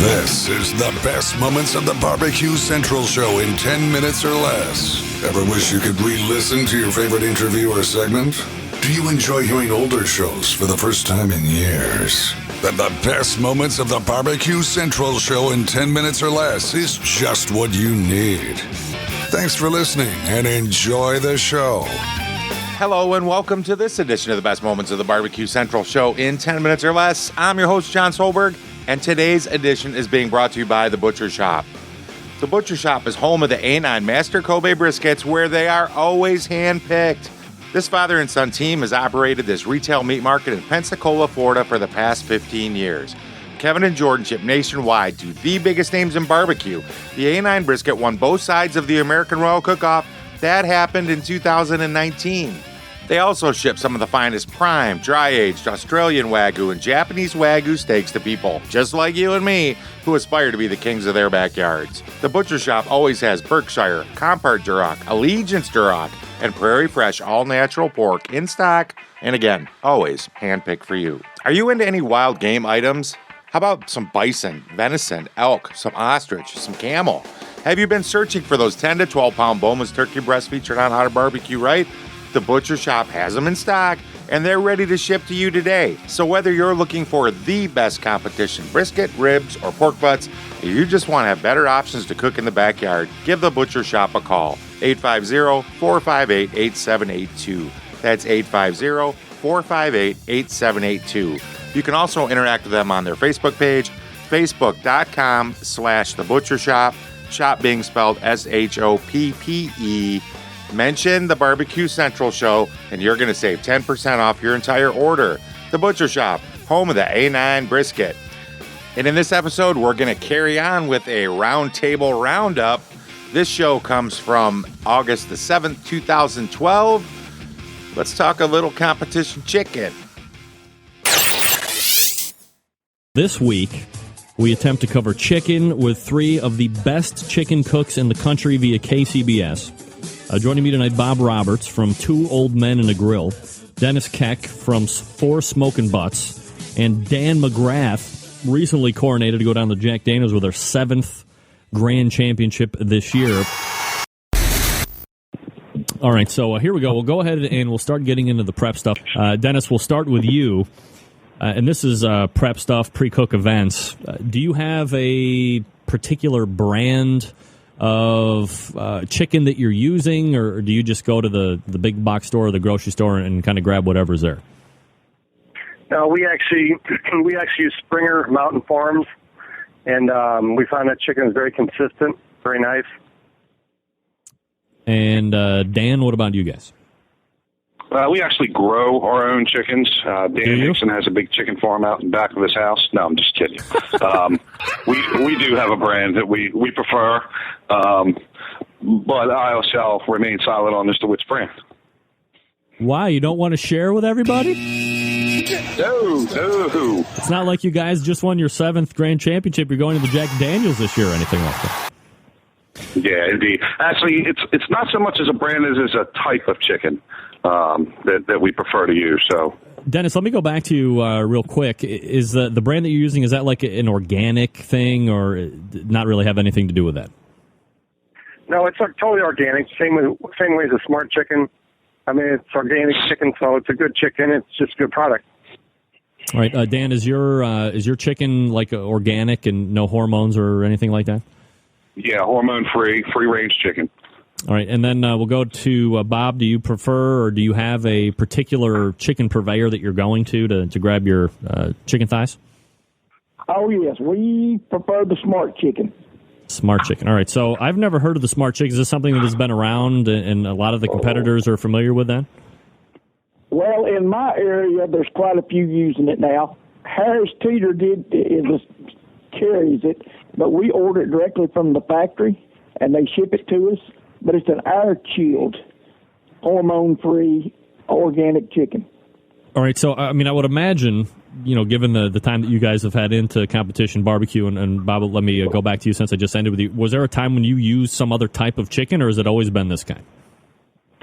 This is the best moments of the Barbecue Central show in 10 minutes or less. Ever wish you could re-listen to your favorite interview or segment? Do you enjoy hearing older shows for the first time in years? Then the best moments of the Barbecue Central show in 10 minutes or less is just what you need. Thanks for listening and enjoy the show. Hello and welcome to this edition of the best moments of the Barbecue Central show in 10 minutes or less. I'm your host, John Solberg, and today's edition is being brought to you by The Butcher Shop. The Butcher Shop is home of the A9 Master Kobe briskets, where they are always hand-picked. This father and son team has operated this retail meat market in Pensacola, Florida for the past 15 years. Kevin and Jordan ship nationwide to the biggest names in barbecue. The A9 brisket won both sides of the American Royal Cook-Off. That happened in 2019. They also ship some of the finest prime, dry-aged Australian Wagyu and Japanese Wagyu steaks to people, just like you and me, who aspire to be the kings of their backyards. The Butcher Shop always has Berkshire, Compart Duroc, Allegiance Duroc, and Prairie Fresh all-natural pork in stock, and again, always hand-picked for you. Are you into any wild game items? How about some bison, venison, elk, some ostrich, some camel? Have you been searching for those 10 to 12-pound boneless turkey breasts featured on How to Barbecue Right? The Butcher Shop has them in stock, and they're ready to ship to you today. So whether you're looking for the best competition brisket, ribs, or pork butts, or you just want to have better options to cook in the backyard, give the Butcher Shop a call. 850-458-8782. That's 850-458-8782. You can also interact with them on their Facebook page, facebook.com/The Butcher Shop, shop being spelled SHOPPE. Mention the Barbecue Central show, and you're going to save 10% off your entire order. The Butcher Shop, home of the A9 brisket. And in this episode, we're going to carry on with a roundtable roundup. This show comes from August the 7th, 2012. Let's talk a little competition chicken. This week, we attempt to cover chicken with three of the best chicken cooks in the country via KCBS. Joining me tonight, Bob Roberts from Two Old Men and a Grill, Dennis Keck from Four Smokin' Butts, and Dan McGrath, recently coronated to go down to Jack Daniels with their 7th Grand Championship this year. All right, so here we go. We'll go ahead and we'll start getting into the prep stuff. Dennis, we'll start with you. And this is prep stuff, pre-cook events. Do you have a particular brand of chicken that you're using, or do you just go to the big box store or the grocery store and kind of grab whatever's there? No, we actually use Springer Mountain Farms, and we find that chicken is very consistent, very nice. And Dan, what about you guys? We actually grow our own chickens. Dan Nixon has a big chicken farm out in back of his house. No, I'm just kidding. We do have a brand that we prefer, but I shall remain silent on as to which brand. Why? You don't want to share with everybody? No. It's not like you guys just won your 7th Grand Championship. You're going to the Jack Daniels this year or anything like that. Yeah, indeed. Actually, it's not so much as a brand as a type of chicken that we prefer to use. So, Dennis, let me go back to you real quick. Is the brand that you're using, is that like an organic thing, or not really have anything to do with that? No, it's totally organic. Same way as a Smart Chicken. I mean, it's organic chicken, so it's a good chicken. It's just a good product. All right, Dan, is your chicken like organic and no hormones or anything like that? Yeah, hormone-free, free-range chicken. All right, and then we'll go to Bob. Do you prefer, or do you have a particular chicken purveyor that you're going to grab your chicken thighs? Oh, yes. We prefer the Smart Chicken. Smart Chicken. All right, so I've never heard of the Smart Chicken. Is this something that has been around and a lot of the competitors are familiar with that? Well, in my area, there's quite a few using it now. Harris Teeter carries it, but we order it directly from the factory, and they ship it to us. But it's an air-chilled, hormone-free, organic chicken. All right, so, I mean, I would imagine, given the time that you guys have had into competition barbecue, and Bob, let me go back to you since I just ended with you. Was there a time when you used some other type of chicken, or has it always been this kind?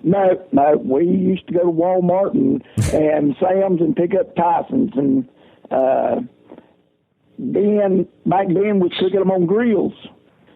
No. We used to go to Walmart and Sam's and pick up Tyson's, and then back then we cooking them on grills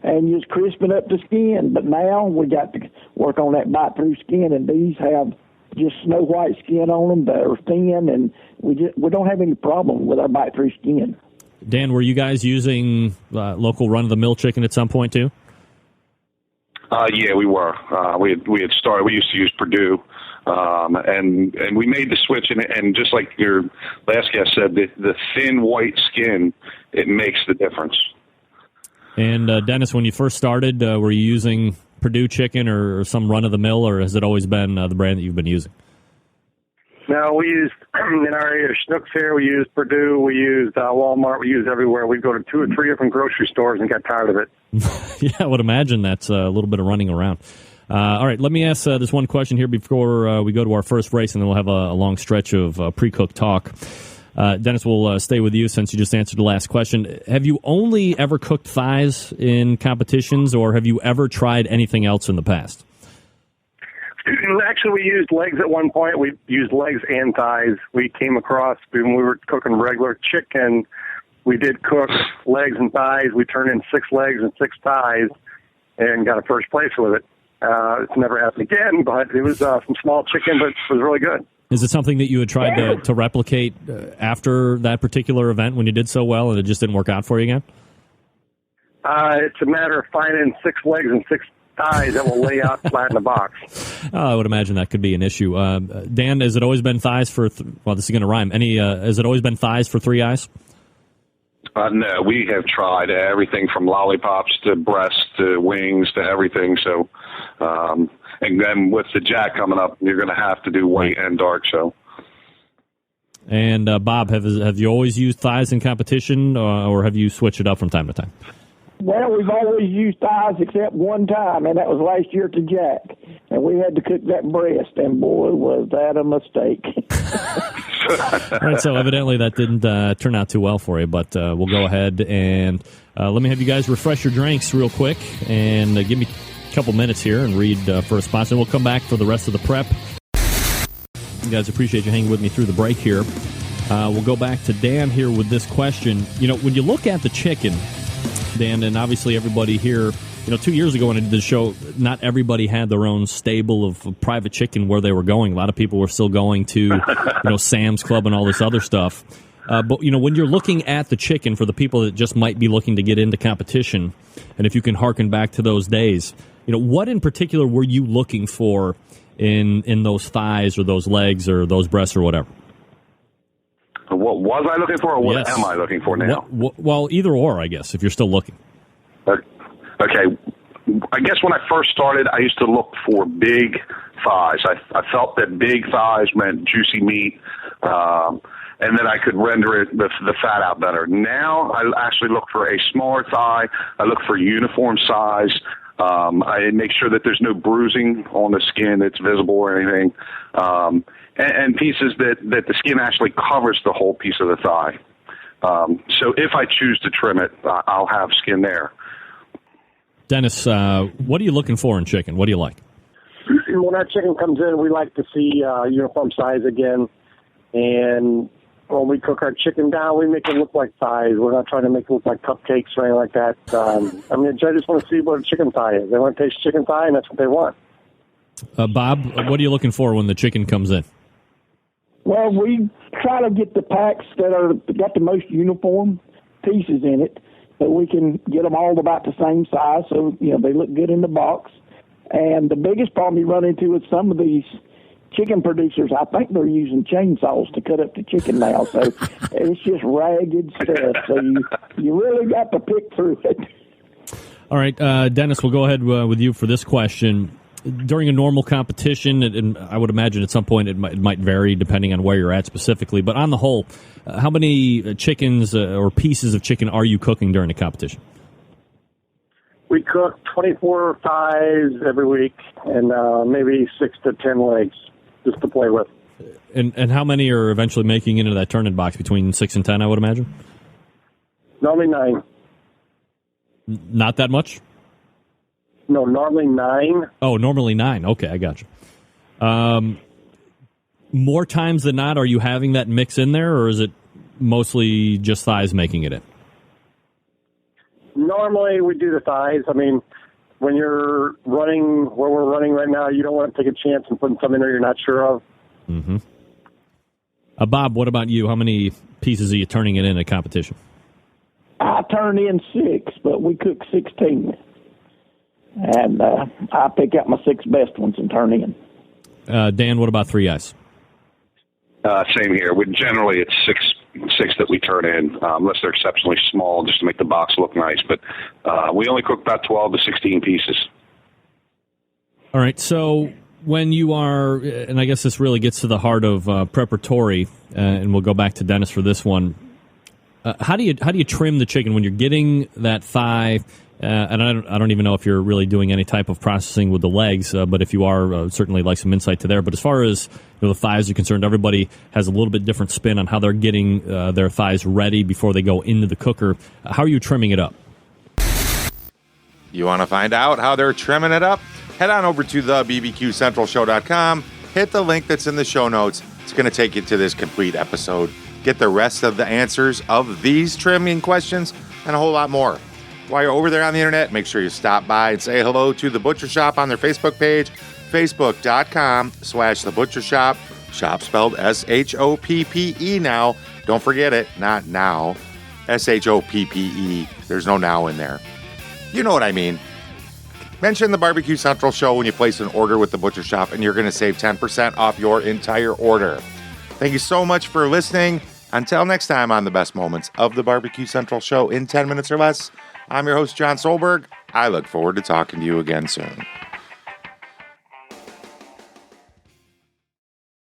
and just crisping up the skin. But now we got to work on that bite-through skin, and these have just snow white skin on them that are thin, and we don't have any problem with our bite-through skin. Dan, were you guys using local run-of-the-mill chicken at some point too? Yeah, we were. We had started. We used to use Purdue, and we made the switch. And just like your last guest said, the thin white skin, it makes the difference. And Dennis, when you first started, were you using Purdue chicken or some run-of-the-mill, or has it always been the brand that you've been using? No, we used, in our area, Schnucks here, we used Purdue, we used Walmart, we used everywhere. We'd go to 2 or 3 different grocery stores and got tired of it. Yeah, I would imagine that's a little bit of running around. All right, let me ask this one question here before we go to our first race, and then we'll have a long stretch of pre-cooked talk. Dennis, we'll stay with you since you just answered the last question. Have you only ever cooked thighs in competitions, or have you ever tried anything else in the past? Actually, we used legs at one point. We used legs and thighs. We came across, when we were cooking regular chicken, we did cook legs and thighs. We turned in 6 legs and 6 thighs and got a first place with it. It's never happened again, but it was some small chicken, but it was really good. Is it something that you had tried to replicate after that particular event when you did so well and it just didn't work out for you again? It's a matter of finding 6 legs and 6 thighs that will lay out flat in the box. I would imagine that could be an issue. Dan, has it always been thighs for? Well, this is going to rhyme. Has it always been thighs for 3 eyes? No, we have tried everything from lollipops to breasts to wings to everything. So, and then with the Jack coming up, you're going to have to do white and dark. So. And Bob, have you always used thighs in competition, or have you switched it up from time to time? Well, we've always used thighs except one time, and that was last year at the Jack. And we had to cook that breast, and boy, was that a mistake. All right, so evidently that didn't turn out too well for you, but we'll go ahead and let me have you guys refresh your drinks real quick and give me a couple minutes here and read for a sponsor. And we'll come back for the rest of the prep. You guys, appreciate you hanging with me through the break here. We'll go back to Dan here with this question. You know, when you look at the chicken, Dan, and obviously everybody here, 2 years ago when I did the show, not everybody had their own stable of private chicken where they were going. A lot of people were still going to, Sam's Club and all this other stuff. But, when you're looking at the chicken for the people that just might be looking to get into competition, and if you can hearken back to those days, what in particular were you looking for in those thighs or those legs or those breasts or whatever? What was I looking for, or what am I looking for now? Well, either or, I guess, if you're still looking. Okay. I guess when I first started, I used to look for big thighs. I felt that big thighs meant juicy meat, and then I could render the fat out better. Now I actually look for a smaller thigh. I look for uniform size. I make sure that there's no bruising on the skin that's visible or anything. And pieces that the skin actually covers the whole piece of the thigh. So if I choose to trim it, I'll have skin there. Dennis, what are you looking for in chicken? What do you like? When our chicken comes in, we like to see uniform size again. And when we cook our chicken down, we make it look like thighs. We're not trying to make it look like cupcakes or anything like that. I just want to see what a chicken thigh is. They want to taste chicken thigh, and that's what they want. Bob, what are you looking for when the chicken comes in? Well, we try to get the packs that got the most uniform pieces in it, so we can get them all about the same size, so they look good in the box. And the biggest problem you run into is some of these chicken producers, I think they're using chainsaws to cut up the chicken now, so it's just ragged stuff. So you really got to pick through it. All right, Dennis, we'll go ahead with you for this question. During a normal competition, and I would imagine at some point it might vary depending on where you're at specifically, but on the whole, how many chickens or pieces of chicken are you cooking during the competition? We cook 24 thighs every week and maybe 6 to 10 legs just to play with. And how many are eventually making into that turn-in box? Between 6 and 10, I would imagine? Normally 9. Not that much? No, normally 9. Oh, normally 9. Okay, I got you. More times than not, are you having that mix in there, or is it mostly just thighs making it in? Normally we do the thighs. I mean, when you're running where we're running right now, you don't want to take a chance and putting something in there you're not sure of. Mm-hmm. Bob, what about you? How many pieces are you turning it in a competition? I turned in 6, but we cooked 16. And I pick out my 6 best ones and turn in. Dan, what about 3 Eyes? Same here. Generally, it's six that we turn in, unless they're exceptionally small, just to make the box look nice. But we only cook about 12 to 16 pieces. All right. So when you are, and I guess this really gets to the heart of preparatory, and we'll go back to Dennis for this one. How do you trim the chicken when you're getting that thigh? And I don't even know if you're really doing any type of processing with the legs, but if you are, certainly like some insight to there. But as far as the thighs are concerned, everybody has a little bit different spin on how they're getting their thighs ready before they go into the cooker. How are you trimming it up? You want to find out how they're trimming it up? Head on over to the bbqcentralshow.com. Hit the link that's in the show notes. It's going to take you to this complete episode. Get the rest of the answers of these trimming questions and a whole lot more. While you're over there on the internet, make sure you stop by and say hello to The Butcher Shop on their Facebook page, facebook.com/The Butcher Shop. Shop spelled SHOPPE now. Don't forget it, not now. SHOPPE. There's no now in there. You know what I mean. Mention the Barbecue Central Show when you place an order with The Butcher Shop, and you're going to save 10% off your entire order. Thank you so much for listening. Until next time on the best moments of the Barbecue Central Show in 10 minutes or less, I'm your host, John Solberg. I look forward to talking to you again soon.